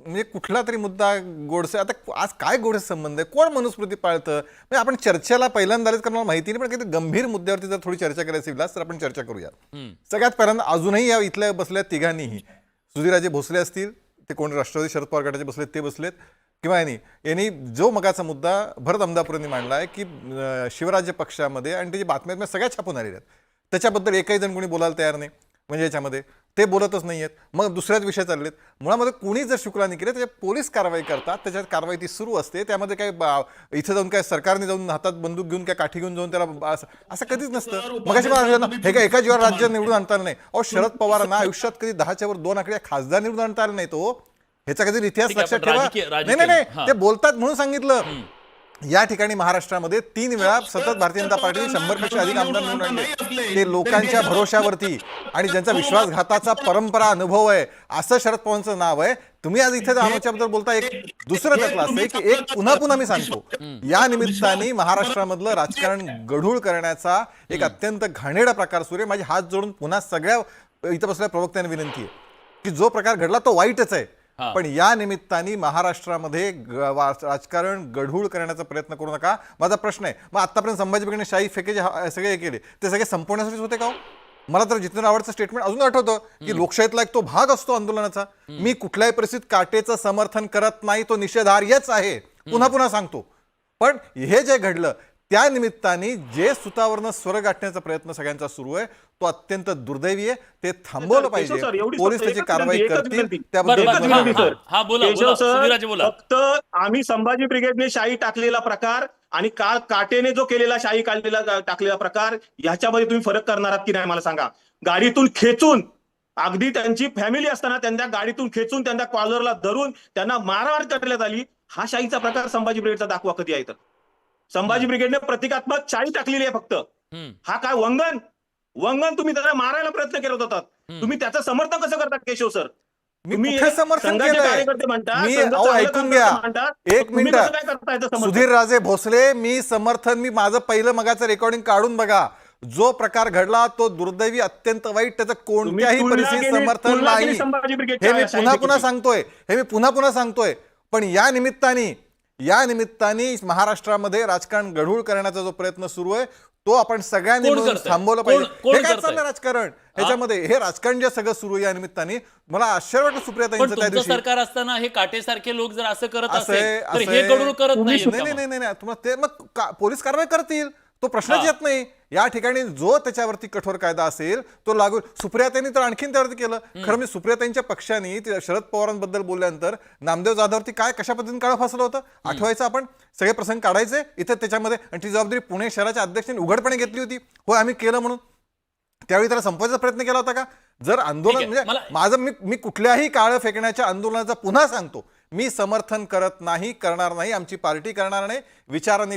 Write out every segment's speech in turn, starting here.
म्हणजे कुठला तरी मुद्दा गोडसे, आता आज काय गोडसे संबंध आहे, कोण मनुस्मृती पाळतं, म्हणजे आपण चर्चेला पहिल्यांदा आलेच, कारण मला माहिती नाही, पण काही गंभीर मुद्द्यावरती जर थोडी चर्चा करायची विलास तर आपण चर्चा करूया. सगळ्यात पहिल्यांदा अजूनही या इथल्या बसल्या तिघांनीही, सुधीरराजे भोसले असतील, ते कोण राष्ट्रवादी शरद पवार गटाचे बसलेत ते बसलेत, किंवा यांनी जो मगाचा मुद्दा भरत अमदापुरांनी मांडला आहे की शिवराज्य पक्षामध्ये, आणि त्याची बातम्या सगळ्या छापून आलेल्या आहेत, त्याच्याबद्दल एकही जण कोणी बोलायला तयार नाही, म्हणजे याच्यामध्ये ते बोलतच नाही आहेत. मग दुसऱ्याच विषय चाललेत, मुळामध्ये कुणी जर शुक्ला नाही केले त्याच्या पोलीस कारवाई करतात, त्याच्यात कारवाई ती सुरू असते, त्यामध्ये काय इथं जाऊन काय सरकारने जाऊन हातात बंदूक घेऊन काय काठी घेऊन जाऊन त्याला असं कधीच नसतं. मग हे काय एका जीवावर राज्य निवडून आणता आलं नाही. अहो शरद पवारांना आयुष्यात कधी 10च्या वर 2 आकडे खासदार निवडून आणता आलं नाही. तो ह्याचा कधी इतिहास लक्षात ठेवा. नाही, ते बोलतात म्हणून सांगितलं. या ठिकाणी महाराष्ट्रामध्ये 3 वेळा सतत भारतीय जनता पार्टीने 100 पेक्षा अधिक आमदार निवडून आणले, ते लोकांच्या भरोशावरती, आणि ज्यांचा विश्वासघाताचा परंपरा अनुभव आहे असं शरद पवारांचं नाव आहे. तुम्ही आज इथे आमच्याबद्दल बोलता. एक दुसरं त्यातलं असं आहे की एक पुन्हा मी सांगतो, या निमित्ताने महाराष्ट्रामधलं राजकारण गढूळ करण्याचा एक अत्यंत घाणेरडा प्रकार सुरू आहे. माझे हात जोडून पुन्हा सगळ्या इथं बसलेल्या प्रवक्त्यांना विनंती आहे की जो प्रकार घडला तो वाईटच आहे, पण या निमित्ताने महाराष्ट्रामध्ये राजकारण गढूळ करण्याचा प्रयत्न करू नका. माझा प्रश्न आहे, मग आतापर्यंत संभाजी ब्रिगेडने शाही फेके सगळे हे केले, ते सगळे संपवण्यासाठीच होते का हो? मला तर जितेंद्र आव्हाडचं स्टेटमेंट अजून आठवतं की लोकशाहीतला एक तो भाग असतो आंदोलनाचा, मी कुठल्याही परिस्थितीत काटेचं समर्थन करत नाही, तो निषेधार्हच आहे, पुन्हा सांगतो. पण हे जे घडलं त्या निमित्ताने जे सुतावरनं स्वर गाठण्याचा प्रयत्न सगळ्यांचा सुरू आहे तो अत्यंत दुर्दैवी आहे. ते थांबवलं पाहिजे, पोलीस त्याची कारवाई करतील त्याबद्दल. फक्त आम्ही संभाजी ब्रिगेडने शाही टाकलेला प्रकार आणि काटेने जो केलेला शाही काढलेला टाकलेला प्रकार, ह्याच्यामध्ये तुम्ही फरक करणार आहात की नाही मला सांगा. गाडीतून खेचून, अगदी त्यांची फॅमिली असताना त्यांच्या गाडीतून खेचून त्यांच्या कॉलरला धरून त्यांना मारहाण करण्यात आली, हा शाहीचा प्रकार संभाजी ब्रिगेडचा दाखवा कधी आहे? तर संभाजी ब्रिगेडने प्रतिकात्मक शाही टाकलेली आहे फक्त. हा काय वंगण तुम्ही त्याला मारायला प्रयत्न करत होतात. तुम्ही त्याचं समर्थन कसं करतात केशव सर? मी समर्थन ऐकून घ्या एक मिनिट. सुधीरराजे भोसले, मी माझं पहिलं मगाचं रेकॉर्डिंग काढून बघा. जो प्रकार घडला तो दुर्दैवी, अत्यंत वाईट, त्याचं कोणत्याही परिस्थितीत समर्थन नाही. हे मी पुन्हा सांगतोय. पण या निमित्ताने महाराष्ट्रामध्ये राजकारण गढूळ करण्याचा जो प्रयत्न सुरू आहे तो आपण सगळ्यांनी मिळून थांबवलं पाहिजे. हे काय चाललं राजकारण ह्याच्यामध्ये, हे राजकारण जे सगळं सुरू आहे या निमित्ताने. मला आश्चर्य वाटतं सुप्रियाताईंचं त्या दिवशी सरकार असताना हे काटेसारखे लोक जर असं करत असेल तर हे गढूळ करत नाही. तुम्हाला ते मग पोलीस कारवाई करतील, तो प्रश्नच येत नाही. या ठिकाणी जो त्याच्यावरती कठोर कायदा असेल तो लागू. सुप्रियाताईंनी तर आणखीन त्यावरती केलं. खरं मी सुप्रियाताईंच्या पक्षाने शरद पवारांबद्दल बोलल्यानंतर नामदेव जाधववरती कशा पद्धतीने काळं फासलं होतं आठवायचं आपण. सगळे प्रसंग काढायचे इथे त्याच्यामध्ये, आणि ती जबाबदारी पुणे शहराच्या अध्यक्षांनी उघडपणे घेतली होती. हो, आम्ही केलं म्हणून त्यावेळी त्याला संपवायचा प्रयत्न केला होता का? जर आंदोलन म्हणजे मी कुठल्याही काळं फेकण्याच्या आंदोलनाचा पुन्हा सांगतो, मी समर्थन करत नाही, करणार नाही, आमची पार्टी करणार नाही. विचारांनी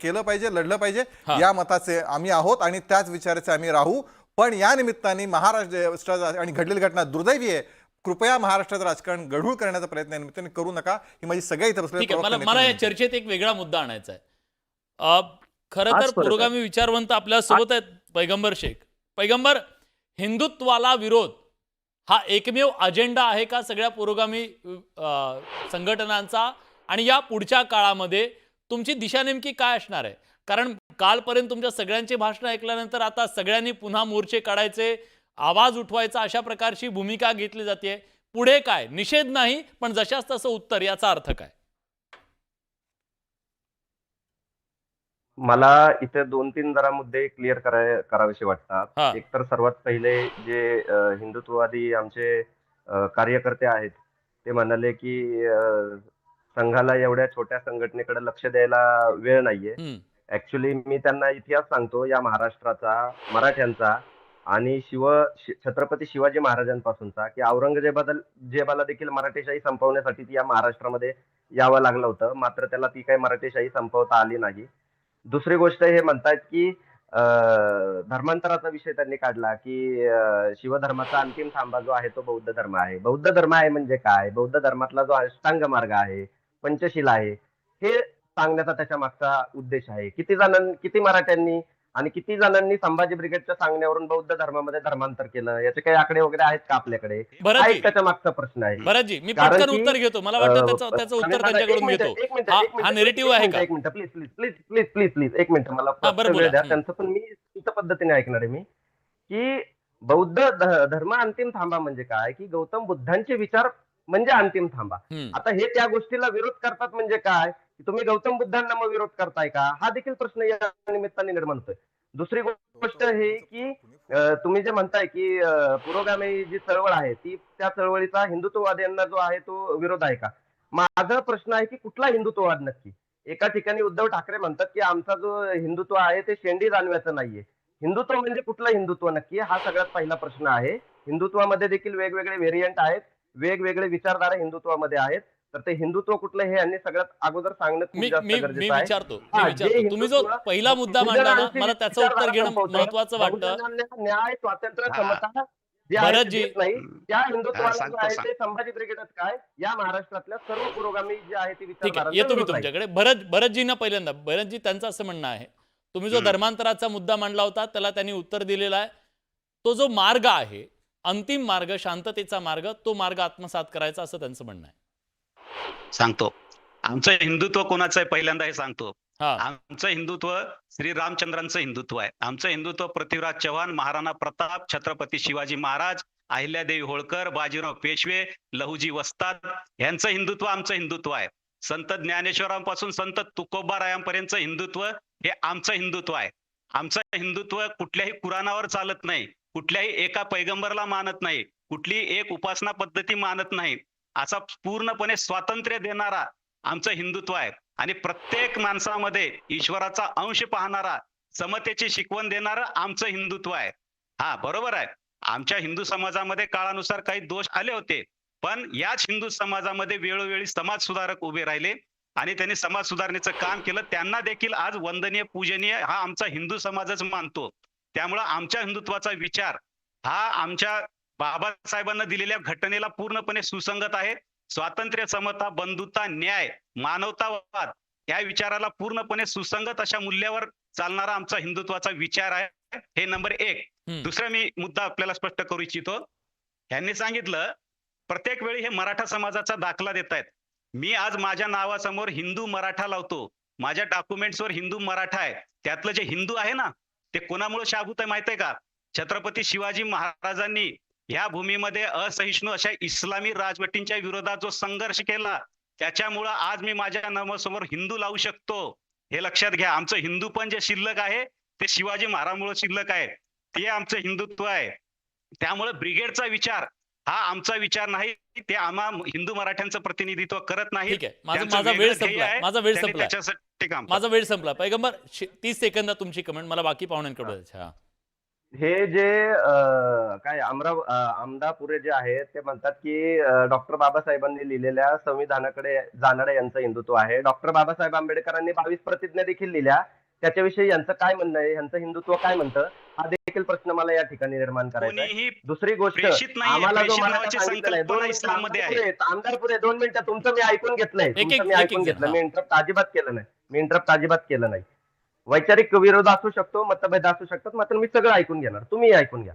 केलं पाहिजे, लढलं पाहिजे, या मताचे आम्ही आहोत आणि त्याच विचाराचे आम्ही राहू. पण या निमित्ताने महाराष्ट्रात आणि घडलेली घटना दुर्दैवी आहे. कृपया महाराष्ट्राचं राजकारण गढूळ करण्याचा प्रयत्न या निमित्ताने करू नका. ही माझी सगळ्या इथं बसलेल्या मला या चर्चेत एक वेगळा मुद्दा आणायचा आहे. खरं तर पुरोगामी विचारवंत आपल्या सोबत आहेत पैगंबर शेख. पैगंबर, हिंदुत्वाला विरोध हा एकमेव अजेंडा आहे का सगळ्या पुरोगामी संघटनांचा? आणि या पुढच्या काळामध्ये तुमची दिशा नेमकी काय असणार आहे? कारण कालपर्यंत तुमच्या सगळ्यांची भाषणं ऐकल्यानंतर आता सगळ्यांनी पुन्हा मोर्चे काढायचे, आवाज उठवायचा, अशा प्रकारची भूमिका घेतली जाते. पुढे काय? निषेध नाही, पण जशास तसं उत्तर, याचा अर्थ काय? मला इथे 2-3 जरा मुद्दे क्लिअर करावेसे वाटतात. एक तर सर्वात पहिले जे हिंदुत्ववादी आमचे कार्यकर्ते आहेत ते म्हणाले की संघाला एवढ्या छोट्या संघटनेकडे लक्ष द्यायला वेळ नाहीये. ऍक्च्युली मी त्यांना इतिहास सांगतो या महाराष्ट्राचा, मराठ्यांचा आणि छत्रपती शिवाजी महाराजांपासूनचा, की औरंगजेबाला देखील मराठेशाही संपवण्यासाठी या महाराष्ट्रामध्ये यावं लागलं होतं, मात्र त्याला ती काही मराठेशाही संपवता आली नाही. दुसरी गोष्ट हे म्हणतात की धर्मांतराचा विषय त्यांनी काढला की शिवधर्माचा अंतिम थांबा जो आहे तो बौद्ध धर्म आहे. बौद्ध धर्म आहे म्हणजे काय? बौद्ध धर्मातला जो अष्टांग मार्ग आहे, पंचशीला आहे, हे सांगण्याचा त्याच्या मागचा उद्देश आहे. किती मराठ्यांनी आणि किती जणांनी संभाजी ब्रिगेडच्या सांगण्यावरून बौद्ध धर्मामध्ये धर्मांतर केलं, याचे काही आकडे वगैरे आहेत का आपल्याकडे? हा एक त्याच्या मागचा प्रश्न आहे. भरतजी, मी कारण पटकन की, उत्तर घेतो, मला वाटतं त्याचं उत्तर त्यांच्याकडून घेतो. हा नेरेटिव्ह आहे का? एक minute please please please please please please एक मिनिट मला वेळ द्या. त्यांचं पण मी तुमच्या पद्धतीने ऐकणार आहे मी, की बौद्ध धर्म अंतिम थांबा म्हणजे काय, की गौतम बुद्धांचे विचार म्हणजे अंतिम थांबा. आता हे त्या गोष्टीला विरोध करतात म्हणजे काय, की तुम्ही गौतम बुद्धांना मग विरोध करताय का, हा देखील प्रश्न या निमित्ताने निर्माण होतोय. दुसरी गोष्ट हे की तुम्ही जे म्हणताय की पुरोगामी जी चळवळ आहे ती, त्या चळवळीचा हिंदुत्ववाद्यांना जो आहे तो विरोध आहे का? माझा प्रश्न आहे की कुठला हिंदुत्ववाद नक्की? एका ठिकाणी उद्धव ठाकरे म्हणतात की आमचा जो हिंदुत्व आहे ते शेंडी जाणव्याचं नाहीये. हिंदुत्व म्हणजे कुठलं हिंदुत्व नक्की, हा सगळ्यात पहिला प्रश्न आहे. हिंदुत्वामध्ये देखील वेगवेगळे व्हेरियंट आहेत, वेगवेगळे विचारधारा हिंदुत्वामध्ये आहेत. तर ते हिंदुत्व कुठलं हे यांनी सगळ्यात अगोदर सांगणं खूप जास्त गरजेचं आहे. विचारतो तुम्ही जो पहिला मुद्दा मांडला ना, मला त्याचं उत्तर घेणं महत्वाचं वाटतं. न्याय, स्वातंत्र्य, समता जे भरतजी, नाही त्या हिंदुत्वाला जो आहे ते संभाजी ब्रिगेडच काय, या महाराष्ट्रातल्या सर्व पुरोगामी जे आहे ते ठीक आहे, विचारधारा. येतो मी तुमच्याकडे. भरतजींना पहिल्यांदा, भरतजी त्यांचं असं म्हणणं आहे, तुम्ही जो धर्मांतराचा मुद्दा मांडला होता त्याला त्यांनी उत्तर दिलेला आहे. तो जो मार्ग आहे, अंतिम मार्ग, शांततेचा मार्ग, तो मार्ग आत्मसात करायचा असं त्यांचं म्हणणं आहे. सांगतो, आमचं हिंदुत्व कोणाचं आहे पहिल्यांदा हे सांगतो. हा, आमचं हिंदुत्व श्री रामचंद्रांचं हिंदुत्व आहे. आमचं हिंदुत्व पृथ्वीराज चव्हाण, महाराणा प्रताप, छत्रपती शिवाजी महाराज, अहिल्यादेवी होळकर, बाजीराव पेशवे, लहुजी वस्ताद यांचं हिंदुत्व आमचं हिंदुत्व आहे. संत ज्ञानेश्वरांपासून संत तुकोबारायांपर्यंतचं हिंदुत्व हे आमचं हिंदुत्व आहे. आमचं हिंदुत्व कुठल्याही कुराणावर चालत नाही, कुठल्याही एका पैगंबरला मानत नाही, कुठलीही एक उपासना पद्धती मानत नाही. असा पूर्णपणे स्वातंत्र्य देणारा आमचं हिंदुत्व आहे. आणि प्रत्येक माणसामध्ये ईश्वराचा अंश पाहणारा, समतेची शिकवण देणारं आमचं हिंदुत्व आहे. हा बरोबर आहे, आमच्या हिंदू समाजामध्ये काळानुसार काही दोष आले होते, पण याच हिंदू समाजामध्ये वेळोवेळी समाज सुधारक उभे राहिले आणि त्यांनी समाज सुधारणेचं काम केलं. त्यांना देखील आज वंदनीय, पूजनीय हा आमचा हिंदू समाजच मानतो. त्यामुळं आमच्या हिंदुत्वाचा विचार हा आमच्या बाबासाहेबांना दिलेल्या घटनेला पूर्णपणे सुसंगत आहे. स्वातंत्र्य, समता, बंधुता, न्याय, मानवतावाद या विचाराला पूर्णपणे सुसंगत अशा मूल्यावर चालणारा आमचा हिंदुत्वाचा विचार आहे. हे नंबर एक. दुसरा मी मुद्दा आपल्याला स्पष्ट करू इच्छितो. यांनी सांगितलं प्रत्येक वेळी हे मराठा समाजाचा दाखला देत आहेत. मी आज माझ्या नावासमोर हिंदू मराठा लावतो, माझ्या डॉक्युमेंट्सवर हिंदू मराठा आहे. त्यातलं जे हिंदू आहे ना, ते कोणामुळे शाबूत आहे माहित आहे का? छत्रपती शिवाजी महाराजांनी या भूमीमध्ये असहिष्णू अशा इस्लामी राजवटींच्या विरोधात जो संघर्ष केला, त्याच्यामुळं आज मी माझ्या नावासमोर हिंदू लावू शकतो. हे लक्षात घ्या. आमचं हिंदू पण जे शिल्लक आहे ते शिवाजी महाराजांमुळे शिल्लक आहे. ते आमचं हिंदुत्व आहे. त्यामुळे ब्रिगेडचा विचार हा आमचा विचार नाही, ते आम्हा हिंदू मराठ्यांचं प्रतिनिधित्व करत नाही. ठीक आहे, माझा वेळ संपला. पैगंबर 30 सेकंदात तुमची कमेंट, मला बाकी पाहुण्यांकडे. हे जे काय आमदापुरे जे आहेत ते म्हणतात की डॉक्टर बाबासाहेबांनी लिहिलेल्या संविधानाकडे जाणारं यांचं हिंदुत्व आहे. डॉक्टर बाबासाहेब आंबेडकरांनी 22 प्रतिज्ञा देखील लिहिल्या, त्याच्याविषयी यांचं काय म्हणणं आहे, यांचं हिंदुत्व काय म्हणतं, हा देखील प्रश्न मला या ठिकाणी निर्माण करायचा आहे. दुसरी गोष्ट, आम्हाला जो मराठा सांगितलंय, आमदारपुरे 2 मिनिटं, तुमचं मी ऐकून घेतलंय, मी इंटरप्ट अजिबात केलं नाही. वैचारिक विरोध असू शकतो, मतभेद असू शकतात, मात्र मी सगळं ऐकून घेणार, तुम्ही ऐकून घ्या.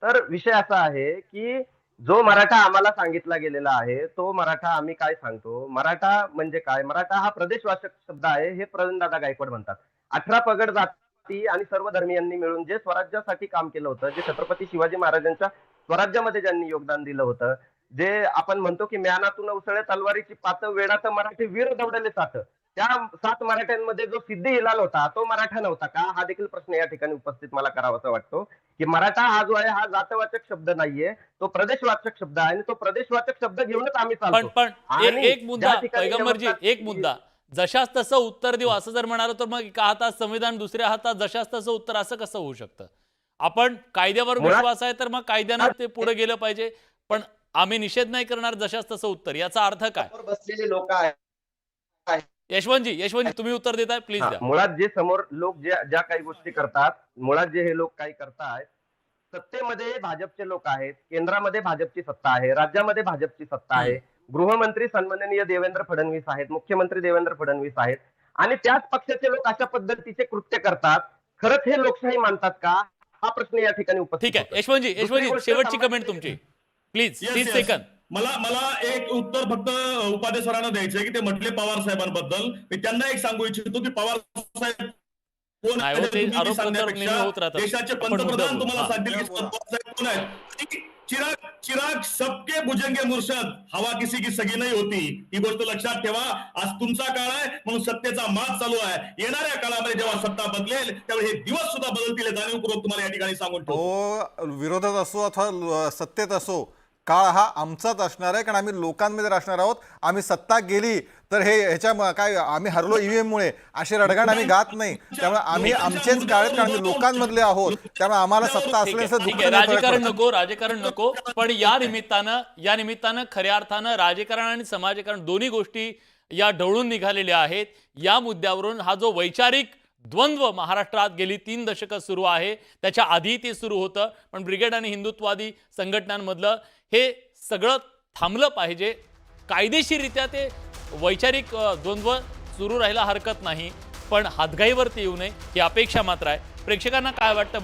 तर विषय असा आहे की जो मराठा आम्हाला सांगितला गेलेला आहे तो मराठा आम्ही काय सांगतो. मराठा म्हणजे काय? मराठा हा प्रदेशवाचक शब्द आहे, हे प्रवीणदादा गायकवाड म्हणतात. 18 पगड जाती आणि सर्व धर्मीयांनी मिळून जे स्वराज्यासाठी काम केलं होतं, जे छत्रपती शिवाजी महाराजांच्या स्वराज्यामध्ये ज्यांनी योगदान दिलं होतं, जे आपण म्हणतो की म्यानातून उसळे तलवारीची पात, वेडाचं मराठी वीर दौडले साथ, त्या 7 मराठ्यांमध्ये जो सिद्धी हिलाल होता तो मराठा नव्हता का? हा देखील प्रश्न या ठिकाणी उपस्थित मला करावासा वाटतो की मराठा हा जो आहे हा जातवाचक शब्द नाहीये, तो प्रदेशवाचक शब्द आहे आणि तो प्रदेशवाचक शब्द घेऊनच आम्ही चालतो. पण एक मुद्दा पैगंबरजी, एक मुद्दा, जशास तसं उत्तर देऊ असं जर म्हणालो तर मग एका हातात संविधान, दुसऱ्या हातात जशास तसं उत्तर, असं कसं होऊ शकतं? आपण कायद्यावर विश्वास आहे तर मग कायद्यानं ते पुढे गेलं पाहिजे, पण आम्ही निषेध नाही करणार जशास तसं उत्तर, याचा अर्थ काय? बसलेले लोक आहेत. यशवंतजी तुम्ही उत्तर देताय, प्लीज द्या. मुळात जे समोर लोक ज्या काही गोष्टी करतात, मुळात जे हे लोक काही करतायत, सत्तेमध्ये भाजपचे लोक आहेत, केंद्रामध्ये भाजपची सत्ता आहे, राज्यामध्ये भाजपची सत्ता आहे, गृहमंत्री सन्माननीय देवेंद्र फडणवीस आहेत, मुख्यमंत्री देवेंद्र फडणवीस आहेत, आणि त्याच पक्षाचे लोक अशा पद्धतीचे कृत्य करतात. खरंच हे लोकशाही मानतात का, हा प्रश्न या ठिकाणी उपस्थित ठीक आहे होतो. यशवंतजी, दुसरी गोष्ट शेवटची सामाजिक कमेंट तुमची प्लीज, Yes, 30 yes. सेकंद. मला एक उत्तर फक्त उपाध्ये सरांना द्यायचंय की ते म्हटले पवार साहेबांबद्दल. मी त्यांना एक सांगू इच्छितो की पवार साहेब कोण नाही आहेत हो, ते तुम्ही आरोप प्रत्यारोप सांगण्यापेक्षा नेहमी होत राहतात. देशाचे आपण पंतप्रधान मुद्द्यावर तुम्हाला बोलू. सांगतील की पवार साहेब कोण आहेत. चिराग सबके भुजंगे मुर्शद, हवा किसी की सगी नाही होती, ही गोष्ट लक्षात ठेवा. आज तुमचा काळ आहे म्हणून सत्तेचा माज चालू आहे. येणाऱ्या काळामध्ये जेव्हा सत्ता बदलेल त्यावेळी हे दिवस सुद्धा बदलतील हे जाणीवपूर्वक तुम्हाला या ठिकाणी सांगून ठेवतो. तो विरोधात असो अथवा सत्तेत असो, काळ हा आमचाच असणार आहे, कारण आम्ही लोकांमध्ये असणार आहोत. आम्ही सत्ता गेली तर काय आम्ही हरलो ईव्हीएम मुळे असे रडगाण आम्ही गात नाही. त्यामुळे आम्ही आमचेच काळ आहेत, कारण आम्ही लोकांमधले आहोत. त्यामुळे आम्हाला सत्ता ठीक आहे, असल्याचं ठीक दुःख आहे. नाही, फरक राजकारण पडतो. नको, राजकारण नको, पण या निमित्तानं खऱ्या अर्थानं राजकारण आणि समाजकारण दोन्ही गोष्टी या ढवळून निघालेल्या आहेत. या मुद्द्यावरून हा जो वैचारिक द्वंद्व महाराष्ट्रात गेली 3 दशकं सुरू आहे, त्याच्या आधी ते सुरू होतं, पण ब्रिगेड आणि हिंदुत्ववादी संघटनांमधलं हे सगळं थांबलं पाहिजे. कायदेशीररित्या ते वैचारिक द्वंद्व सुरू राहायला हरकत नाही, पण हातघाईवरती येऊ नये ही अपेक्षा मात्र आहे. प्रेक्षकांना काय वाटतं